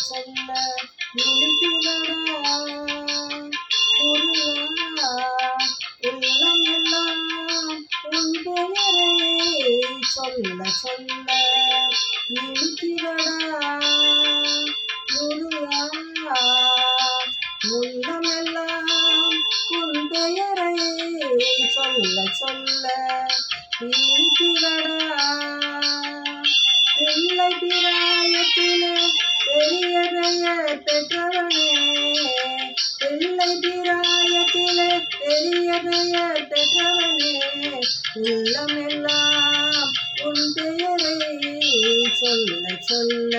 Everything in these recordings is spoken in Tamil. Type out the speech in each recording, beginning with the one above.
சொல்ல இனிக்கிறடா முருகா உள்ளம் எல்லாம் உன் பெயரை சொல்ல சொல்ல இனிக்கிறடா முருகா உள்ளமெல்லாம் உன் பெயரை சொல்ல சொல்ல இனிக்கிறடா பிள்ளை பிராயத்திலே பெரிய பெயர் பெற்றவனே பிள்ளை பிராயத்திலே பெரிய பெயர் பெற்றவனே உள்ளமெல்லாம் உன் பெயரை சொல்ல சொல்ல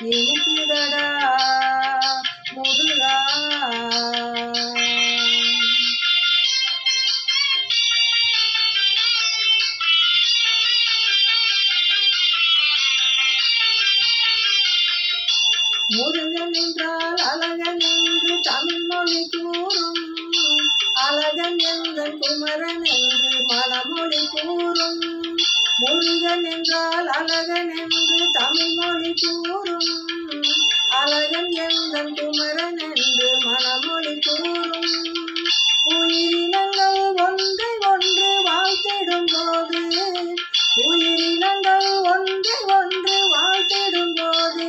இனிக்கிறடா முருகா முருகன் என்றால் அழகன் என்று தமிழ் மொழி கூறும் அழகன் எந்தன் குமரன் என்று மனமொழி கூறும் முருகன் என்றால் அழகன் என்று தமிழ் மொழி கூறும் அழகன் எந்தன் குமரன் என்று மனமொழி கூறும் உயிரினங்கள் ஒன்றை ஒன்று வாழ்த்திடும் போது உயிரினங்கள் ஒன்றை ஒன்று வாழ்த்திடும் போது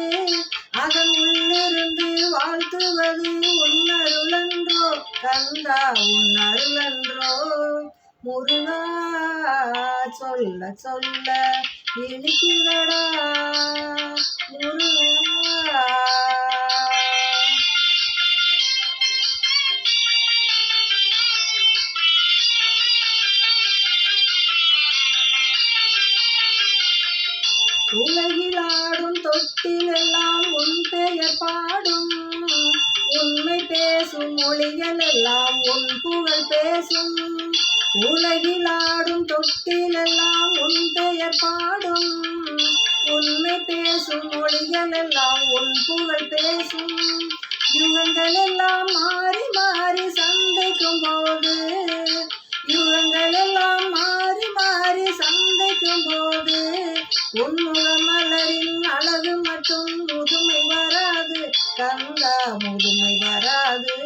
அதன் உள்ளிருந்து வாழ்த்துவது உன்னருளன்றோ கந்தா உன்னருளன்றோ முருகா சொல்ல சொல்ல இனிக்கிறடா முருகா உலகிலாடும் தொட்டிலெல்லாம் உன் பெயர் பாடும் உண்மை பேசும் மொழிகள் எல்லாம் உன் புகழ் பேசும் உலகிலாடும் தொட்டிலெல்லாம் உன் பெயர் பாடும் உண்மை பேசும் மொழிகள் எல்லாம் உன் புகழ் பேசும் யுகங்கள் எல்லாம் மாறி மாறி சந்திக்கும் போது யுகங்கள் எல்லாம் மாறி மாறி சந்திக்கும் போது உன்முகமலரின் அழகு மட்டும் முதுமை வராது கந்தா முதுமை வராது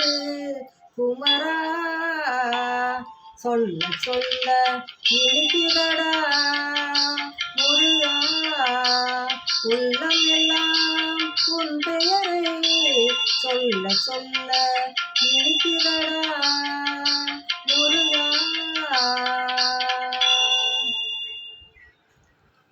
குமரா சொல்ல சொல்ல இனிக்கிறடா முருகா உள்ளம் எல்லாம் உன் பெயரை சொல்ல சொல்ல இனிக்கிறடா முருகா